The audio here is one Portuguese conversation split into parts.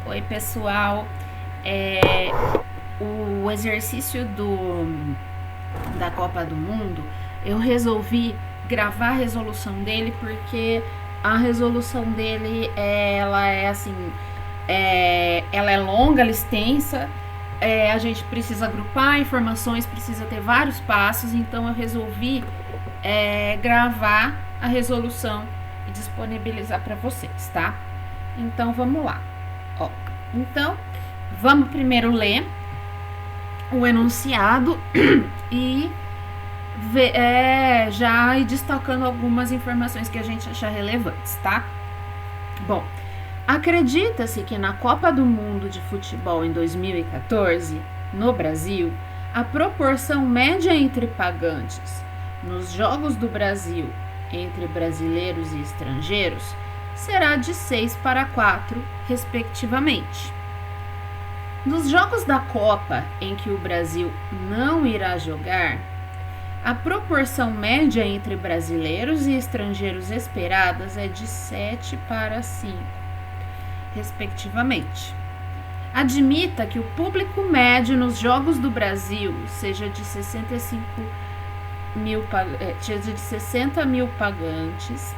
Oi, pessoal. É, o exercício da Copa do Mundo, eu resolvi gravar a resolução dele porque a resolução dele, ela é assim, ela é longa, ela é extensa, a gente precisa agrupar informações, precisa ter vários passos, então eu resolvi gravar a resolução e disponibilizar para vocês, tá? Então vamos lá. Ó, então, vamos primeiro ler o enunciado e já ir destacando algumas informações que a gente achar relevantes, tá? Bom, acredita-se que na Copa do Mundo de Futebol em 2014, no Brasil, a proporção média entre pagantes nos Jogos do Brasil entre brasileiros e estrangeiros será de 6-4, respectivamente. Nos jogos da Copa em que o Brasil não irá jogar, a proporção média entre brasileiros e estrangeiros esperadas é de 7-5, respectivamente. Admita que o público médio nos Jogos do Brasil seja de 60 mil pagantes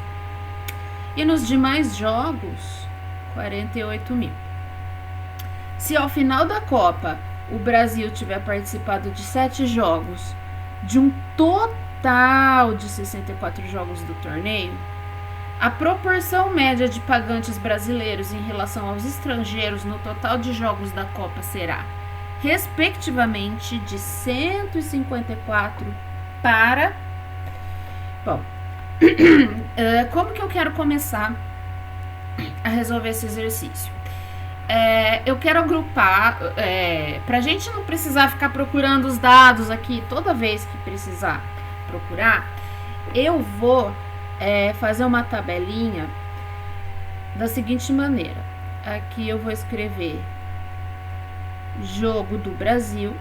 e nos demais jogos 48 mil. Se ao final da Copa o Brasil tiver participado de 7 jogos de um total de 64 jogos do torneio, a proporção média de pagantes brasileiros em relação aos estrangeiros no total de jogos da Copa será, respectivamente, de 154 para... Bom, como que eu quero começar a resolver esse exercício? Eu quero agrupar, para a gente não precisar ficar procurando os dados aqui toda vez que precisar procurar, eu vou fazer uma tabelinha da seguinte maneira. Aqui eu vou escrever jogo do Brasil,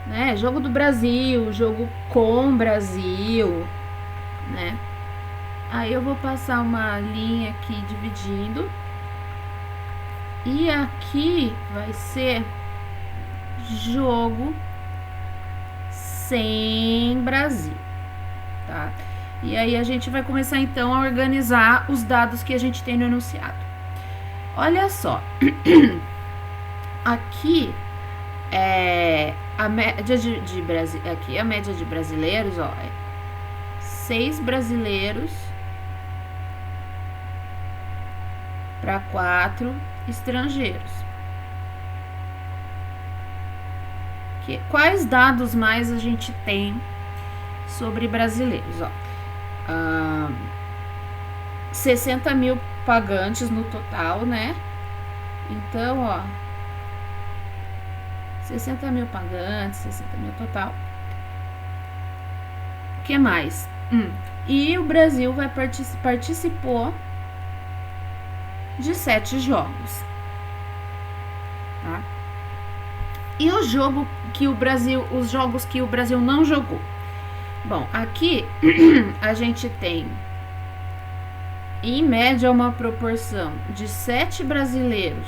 né? Jogo do Brasil, jogo com Brasil, né? Aí eu vou passar uma linha aqui dividindo. E aqui vai ser jogo sem Brasil, tá? E aí a gente vai começar então a organizar os dados que a gente tem no enunciado. Olha só. Aqui a média aqui a média de brasileiros, ó, 6 brasileiros para 4 estrangeiros. Quais dados mais a gente tem sobre brasileiros? Ó, 60 mil pagantes no total, né? Então, ó, 60 mil pagantes, 60 mil total. O que mais? E o Brasil participou de 7 jogos, tá? E o jogo que o Brasil, os jogos que o Brasil não jogou. Bom, aqui a gente tem em média uma proporção de 7 brasileiros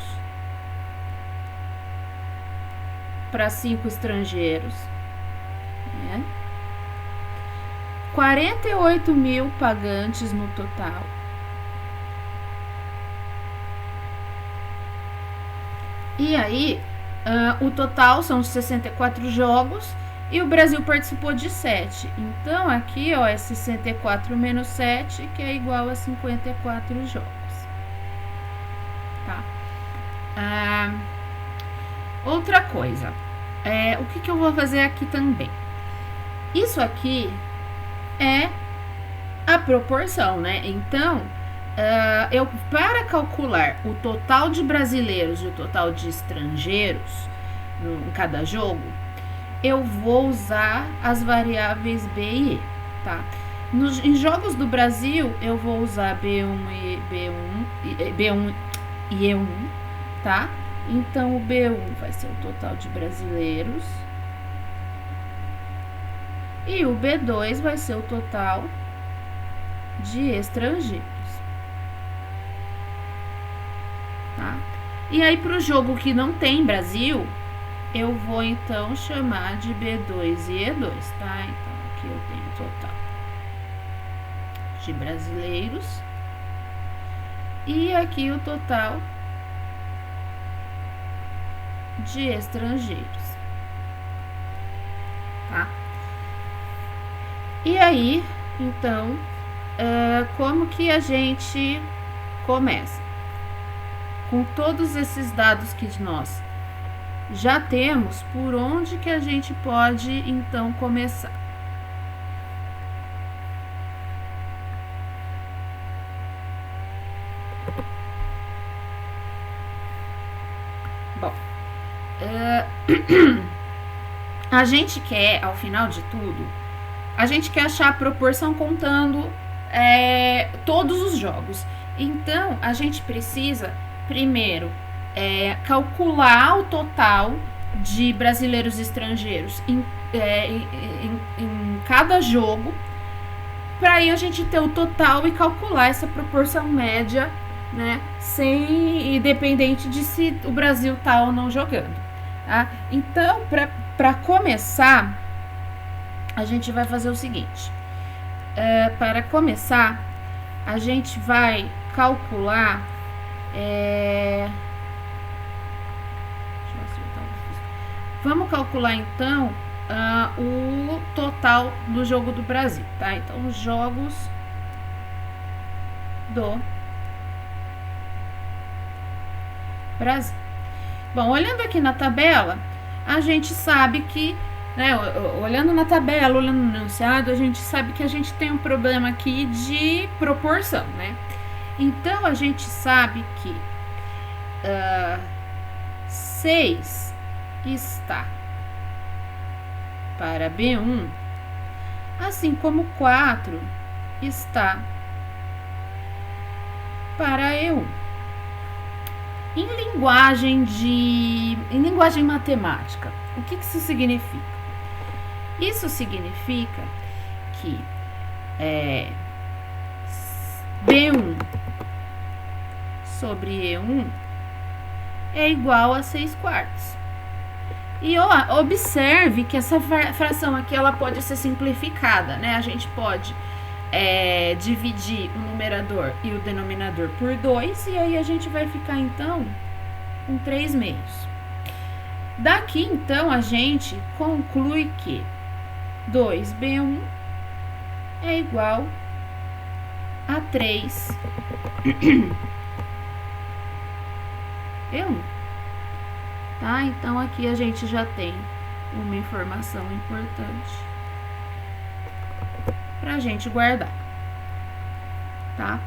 para 5 estrangeiros, né? 48 mil pagantes no total. E aí, o total são 64 jogos e o Brasil participou de 7. Então, aqui, ó, é 64 menos 7, que é igual a 54 jogos. Tá? Outra coisa, o que eu vou fazer aqui também? Isso aqui é a proporção, né? Então, para calcular o total de brasileiros e o total de estrangeiros em cada jogo, eu vou usar as variáveis B e E, tá? Em jogos do Brasil, eu vou usar B1 e E1, tá? Então, o B1 vai ser o total de brasileiros e o B2 vai ser o total de estrangeiros. tá? E aí, para o jogo que não tem Brasil, eu vou então chamar de B2 e E2, tá? Então, aqui eu tenho o total de brasileiros e aqui o total de estrangeiros, tá? E aí, então, como que a gente começa? Com todos esses dados que nós já temos, por onde que a gente pode então começar? Bom, a gente quer, ao final de tudo, a gente quer achar a proporção contando todos os jogos. Então, a gente precisa, primeiro, calcular o total de brasileiros e estrangeiros em cada jogo, para aí a gente ter o total e calcular essa proporção média, né, independente de se o Brasil tá ou não jogando, tá? Então, para começar, a gente vai fazer o seguinte. Para começar, a gente vai calcular vamos calcular então o total do jogo do Brasil, tá? Então, os jogos do Brasil. Bom, olhando aqui na tabela, a gente sabe que, né, olhando na tabela, olhando no enunciado, a gente sabe que a gente tem um problema aqui de proporção, né? Então, a gente sabe que 6 está para B1, assim como 4 está para E1. Em linguagem matemática, o que isso significa? Isso significa que B1 sobre E1 é igual a 6/4. E observe que essa fração aqui ela pode ser simplificada, né? A gente pode dividir o numerador e o denominador por 2, e aí a gente vai ficar, então, com 3/2. Daqui, então, a gente conclui que 2B1 é igual a 3E1. Tá? Então, aqui a gente já tem uma informação importante pra gente guardar, tá?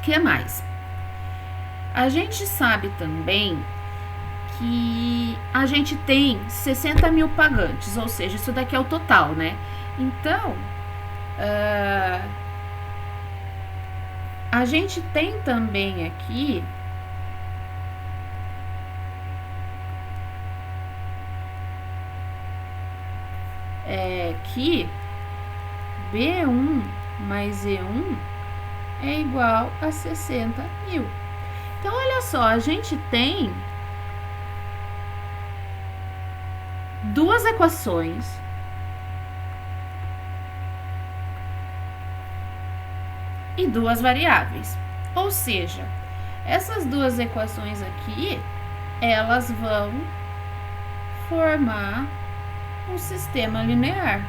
Que mais? A gente sabe também que a gente tem 60 mil pagantes, ou seja, isso daqui é o total, né? Então, a gente tem também aqui que B1 mais E1 é igual a 60 mil. Então, olha só, a gente tem duas equações e duas variáveis. Ou seja, essas duas equações aqui, elas vão formar um sistema linear.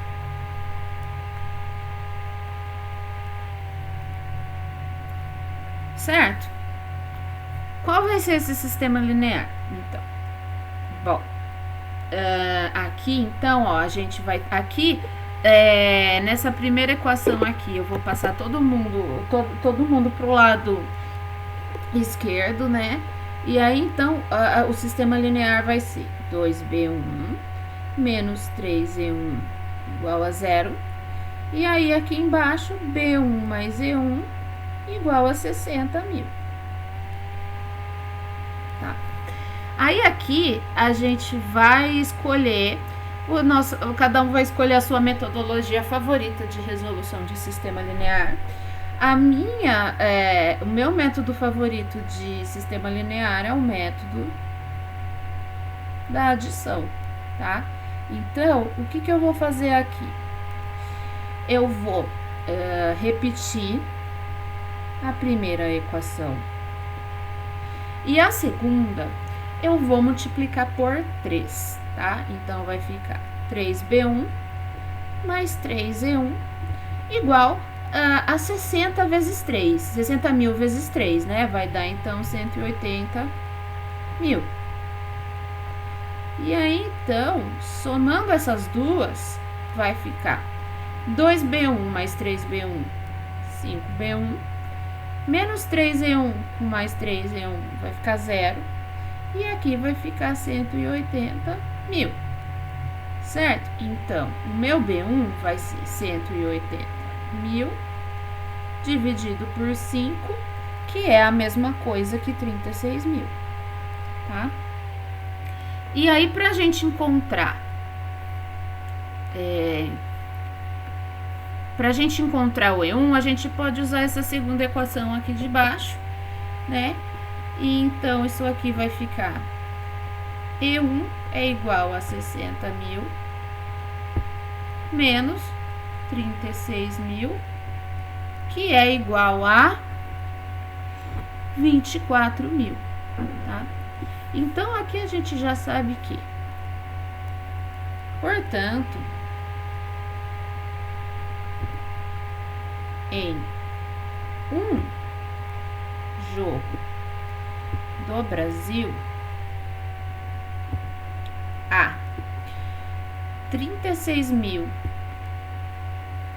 Certo? Qual vai ser esse sistema linear? Então, bom, aqui, então, ó, a gente vai... Aqui, nessa primeira equação aqui, eu vou passar todo mundo pro lado esquerdo, né? E aí, então, o sistema linear vai ser 2B1 menos 3E1 igual a 0. E aí, aqui embaixo, B1 mais E1 igual a 60 mil. Tá? Aí, aqui, a gente vai escolher... cada um vai escolher a sua metodologia favorita de resolução de sistema linear. O meu método favorito de sistema linear é o método da adição, tá? Então, o que eu vou fazer aqui? Eu vou repetir a primeira equação e a segunda eu vou multiplicar por 3, tá? Então, vai ficar 3b1 mais 3e1 igual a 60 vezes 3, 60 mil vezes 3, né? Vai dar, então, 180 mil. E aí, então, somando essas duas, vai ficar 2b1 mais 3b1, 5b1, menos 3e1 com mais 3e1 vai ficar 0. E aqui vai ficar 180 mil, certo? Então, o meu B1 vai ser 180 mil dividido por 5, que é a mesma coisa que 36 mil, tá? E aí, pra gente encontrar o E1, a gente pode usar essa segunda equação aqui de baixo, né? E então, isso aqui vai ficar E1 é igual a 60 mil menos 36 mil, que é igual a 24 mil, tá? Então, aqui a gente já sabe que, portanto, em um jogo do Brasil, há 36 mil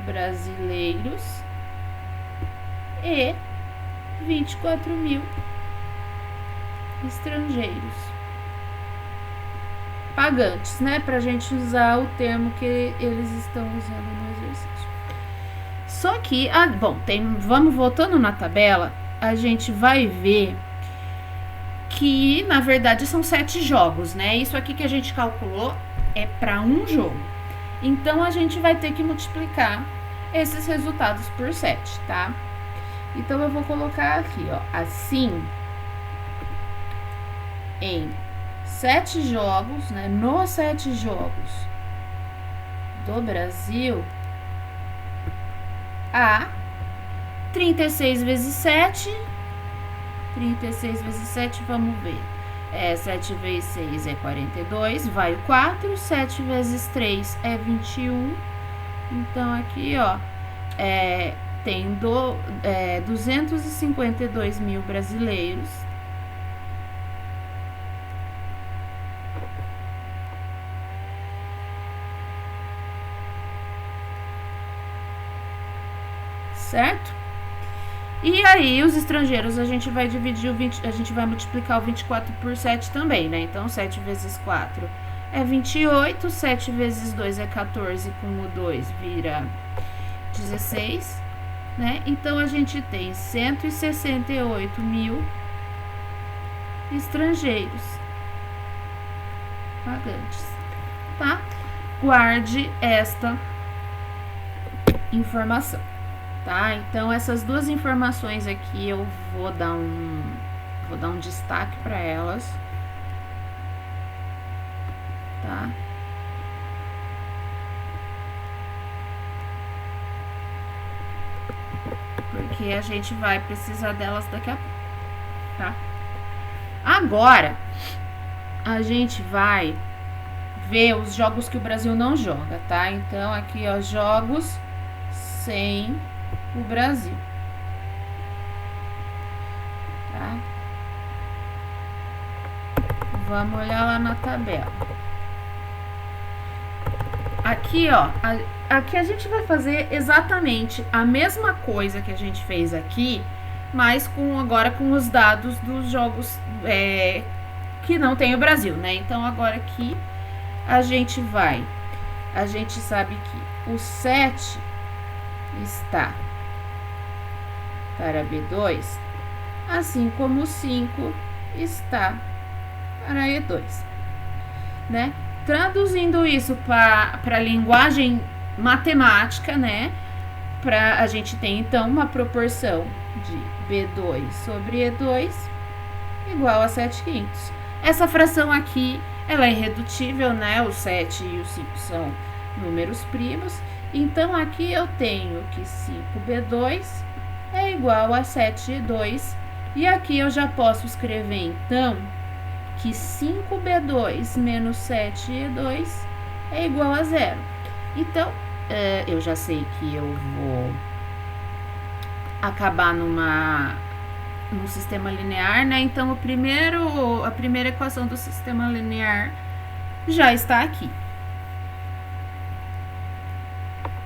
brasileiros e 24 mil estrangeiros pagantes, né? Pra gente usar o termo que eles estão usando no exercício. Só que, vamos voltando na tabela, a gente vai ver que, na verdade, são 7 jogos, né? Isso aqui que a gente calculou é para um jogo. Então, a gente vai ter que multiplicar esses resultados por 7, tá? Então, eu vou colocar aqui, ó, assim, em 7 jogos, né? Nos 7 jogos do Brasil, há 36 vezes 7, 36 vezes 7, vamos ver. 7 vezes 6 é 42, vai o 4, 7 vezes 3 é 21. Então, aqui, ó, tem 252 mil brasileiros. Certo? E aí, os estrangeiros, a gente vai dividir a gente vai multiplicar o 24 por 7 também, né? Então, 7 vezes 4 é 28, 7 vezes 2 é 14, com o 2 vira 16, né? Então, a gente tem 168 mil estrangeiros pagantes, tá? Guarde esta informação. Tá? Então, essas duas informações aqui eu vou dar um destaque para elas, tá? Porque a gente vai precisar delas daqui a pouco, tá? Agora, a gente vai ver os jogos que o Brasil não joga, tá? Então, aqui, ó, jogos sem o Brasil, tá? Vamos olhar lá na tabela. Aqui, ó, aqui a gente vai fazer exatamente a mesma coisa que a gente fez aqui, mas agora com os dados dos jogos que não tem o Brasil, né? Então, agora aqui a gente sabe que o 7 está para B2, assim como o 5 está para E2, né? Traduzindo isso para a linguagem matemática, né? a gente tem, então, uma proporção de B2 sobre E2 igual a 7/5. Essa fração aqui, ela é irredutível, né? O 7 e o 5 são números primos. Então, aqui eu tenho que 5B2 é igual a 7E2. E aqui eu já posso escrever, então, que 5B2 menos 7E2 é igual a 0. Então, eu já sei que eu vou acabar num sistema linear, né? Então, a primeira equação do sistema linear já está aqui.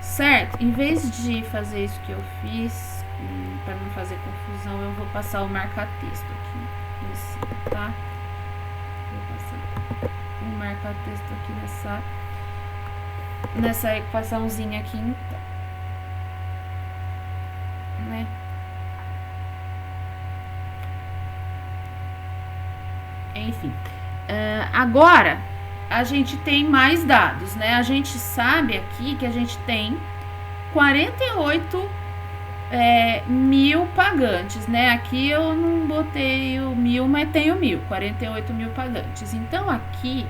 Certo? Em vez de fazer isso que eu fiz, para não fazer confusão, eu vou passar o marca-texto aqui em cima, tá? Vou passar o marca-texto aqui nessa equaçãozinha aqui, então. Né? Enfim. Agora, a gente tem mais dados, né? A gente sabe aqui que a gente tem 48 mil pagantes, né? Aqui eu não botei o 1000, mas tenho 1000, 48 mil pagantes. Então, aqui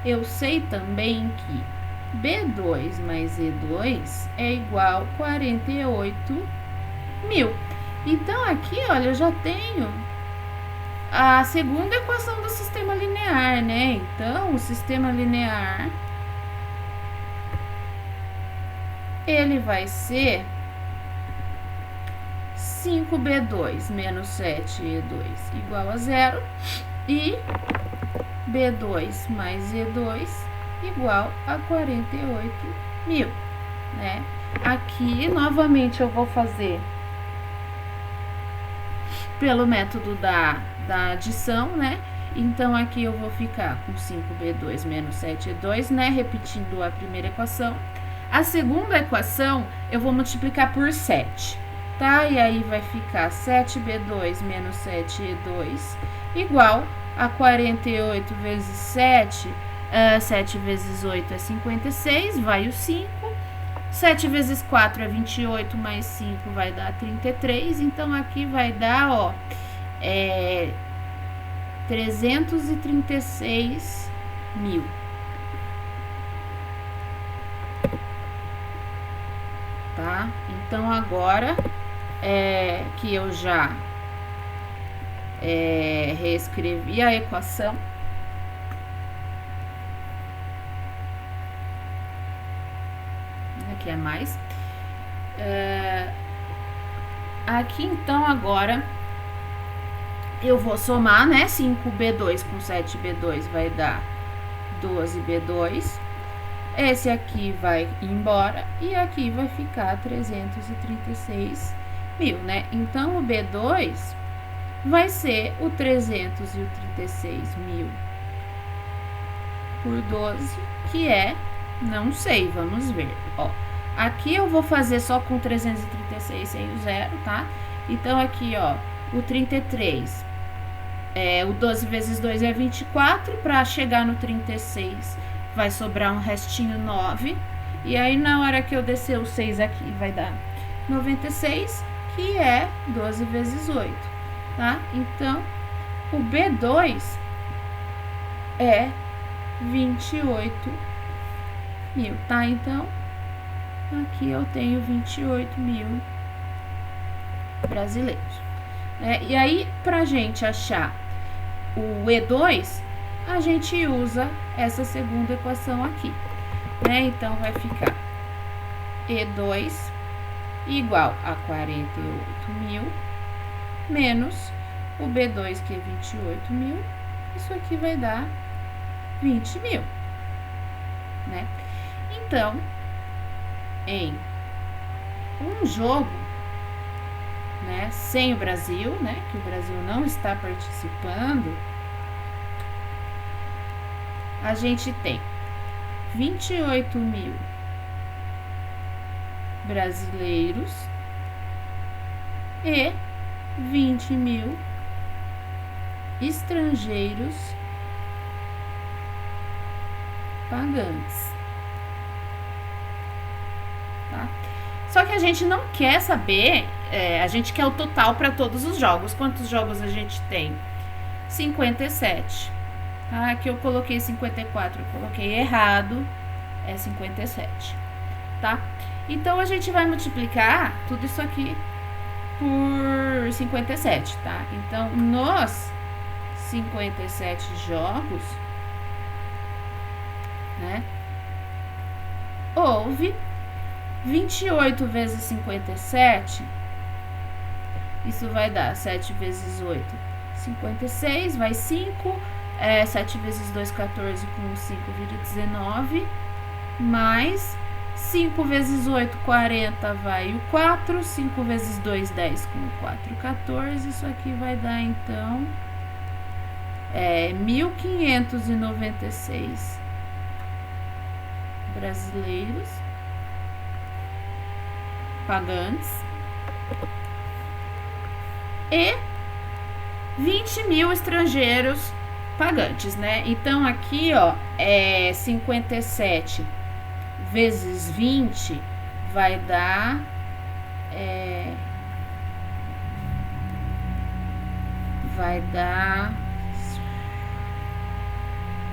eu sei também que B2 mais E2 é igual a 48 mil. Então, aqui, olha, eu já tenho a segunda equação do sistema linear, né? Então, o sistema linear, ele vai ser 5B2 menos 7E2 igual a 0 e B2 mais E2 igual a 48 mil, né? Aqui, novamente, eu vou fazer pelo método da adição, né? Então, aqui eu vou ficar com 5B2 menos 7E2, né? Repetindo a primeira equação. A segunda equação, eu vou multiplicar por 7, tá? E aí, vai ficar 7B2 menos 7E2 igual a 48 vezes 7. 7 vezes 8 é 56, vai o 5. 7 vezes 4 é 28, mais 5 vai dar 33. Então, aqui vai dar, ó, 336 mil. Tá? Então, agora que eu já reescrevi a equação, aqui é mais. Aqui, então, agora eu vou somar, né? 5B2 com 7B2 vai dar 12B2. Esse aqui vai embora e aqui vai ficar 336 mil, né? Então, o B2 vai ser o 336 mil por 12, que é, não sei, vamos ver, ó. Aqui eu vou fazer só com 336 sem o zero, tá? Então, aqui, ó, o 33, o 12 vezes 2 é 24, para chegar no 36 vai sobrar um restinho 9, e aí na hora que eu descer o 6 aqui vai dar 96, que é 12 vezes 8, tá? Então, o B2 é 28 mil, tá? Então, aqui eu tenho 28 mil brasileiros, né? E aí, pra gente achar o E2, a gente usa essa segunda equação aqui, né? Então, vai ficar E2 igual a 48 mil menos o B2, que é 28 mil. Isso aqui vai dar 20 mil, né? Então, em um jogo, né, sem o Brasil, né, que o Brasil não está participando, a gente tem 28 mil brasileiros e 20 mil estrangeiros pagantes, tá? Só que a gente não quer saber, a gente quer o total para todos os jogos. Quantos jogos a gente tem? 57. Ah, aqui eu coloquei 54, eu coloquei errado, é 57, tá? Então, a gente vai multiplicar tudo isso aqui por 57, tá? Então, nos 57 jogos, né, houve 28 vezes 57, isso vai dar 7 vezes 8, 56, vai 5, 7 vezes 2, 14, com 5 vira 19, mais 5 vezes 8, 40, vai o 4, 5 vezes 2, 10, com 4, 14, isso aqui vai dar, então, 1.596 brasileiros pagantes e 20 mil estrangeiros pagantes, né? Então, aqui, ó, 57 vezes 20 vai dar vai dar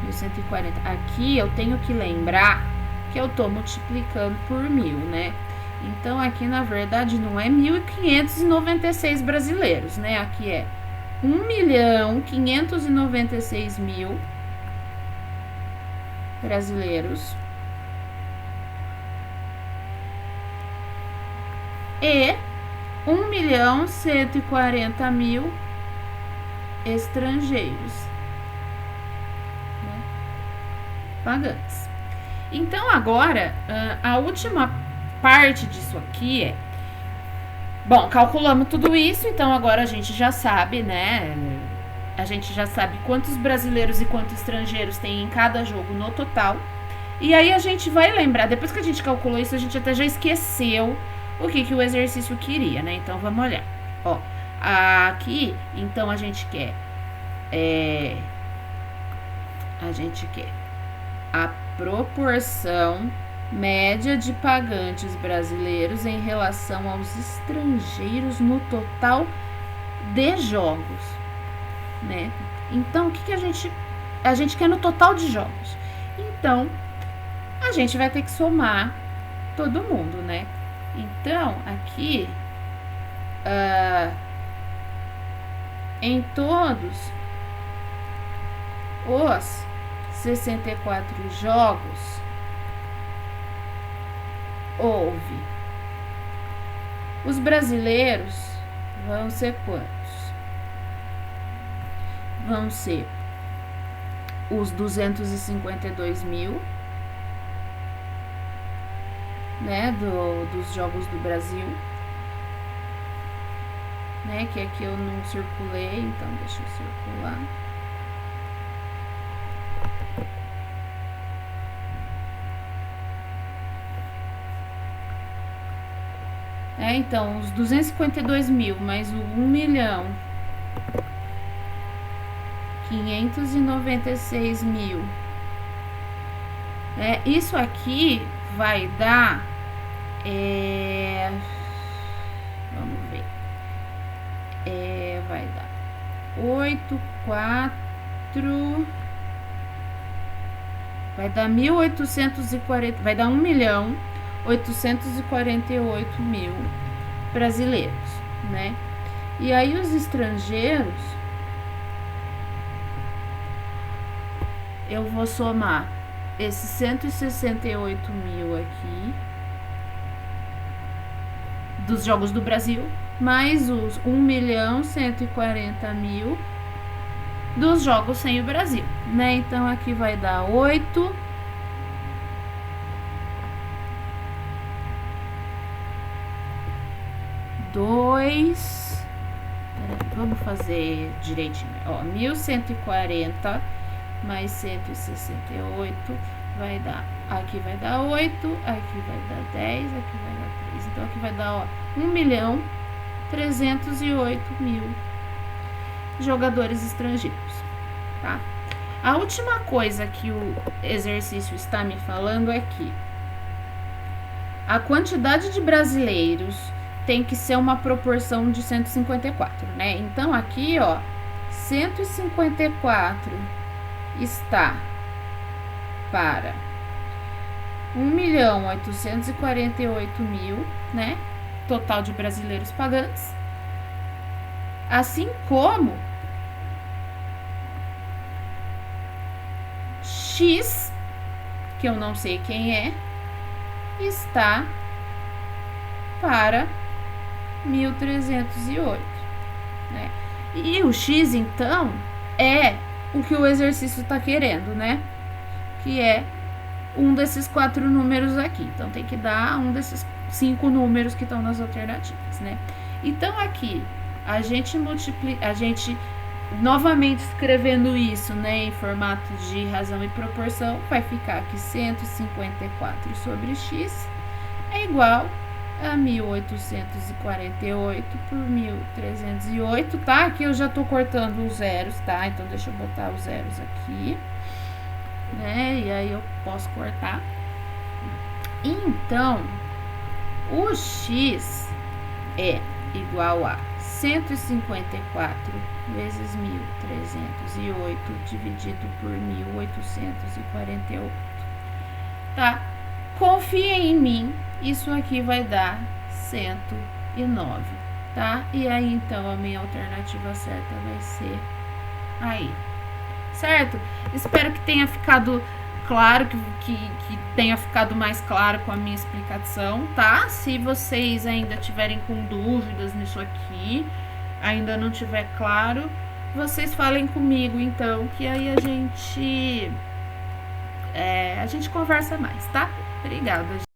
1.140. Aqui eu tenho que lembrar que eu tô multiplicando por 1000, né? Então, aqui, na verdade, não é 1.596 brasileiros, né? Aqui é 1.596.000 brasileiros e 1.140.000 estrangeiros, né, pagantes. Então, agora, a última parte disso aqui é... Bom, calculamos tudo isso, então agora a gente já sabe, né? A gente já sabe quantos brasileiros e quantos estrangeiros tem em cada jogo no total. E aí a gente vai lembrar, depois que a gente calculou isso, a gente até já esqueceu o que o exercício queria, né? Então, vamos olhar. Ó, aqui, então, a gente quer a proporção média de pagantes brasileiros em relação aos estrangeiros no total de jogos, né? Então, o que a gente quer no total de jogos? Então, a gente vai ter que somar todo mundo, né? Então, aqui, em todos os 64 jogos, houve. Os brasileiros vão ser quantos? Vão ser os 252 mil, né, dos jogos do Brasil, né, que aqui eu não circulei, então deixa eu circular. Então, os 252 mil mais o 1.596.000, isso aqui vai dar, vamos ver, vai dar 8, 4, vai dar 1.840, vai dar 1.848.000 brasileiros, né? E aí os estrangeiros, eu vou somar esses 168 mil aqui dos jogos do Brasil, mais os 1.140.000 dos jogos sem o Brasil, né? Então aqui vai dar 8, vamos fazer direitinho, ó, 1.140 mais 168 vai dar, aqui vai dar 8, aqui vai dar 10, aqui vai dar 3, então aqui vai dar, ó, 1.308.000 jogadores estrangeiros, tá? A última coisa que o exercício está me falando é que a quantidade de brasileiros tem que ser uma proporção de 154, né? Então, aqui, ó, 154 está para 1.848.000, né? Total de brasileiros pagantes. Assim como X, que eu não sei quem é, está para 1.308, né? E o X, então, é o que o exercício está querendo, né? Que é um desses 4 números aqui. Então, tem que dar um desses 5 números que estão nas alternativas, né? Então, aqui, a gente novamente escrevendo isso, né, em formato de razão e proporção, vai ficar que 154 sobre x é igual a 1.848 por 1.308, tá? Aqui eu já tô cortando os zeros, tá? Então, deixa eu botar os zeros aqui, né? E aí eu posso cortar. Então, o x é igual a 154 vezes 1.308 dividido por 1.848, tá? Confia em mim, isso aqui vai dar 109, tá? E aí, então, a minha alternativa certa vai ser aí, certo? Espero que tenha ficado claro, que tenha ficado mais claro com a minha explicação, tá? Se vocês ainda tiverem com dúvidas nisso aqui, ainda não tiver claro, vocês falem comigo, então, que aí a gente conversa mais, tá? Obrigada.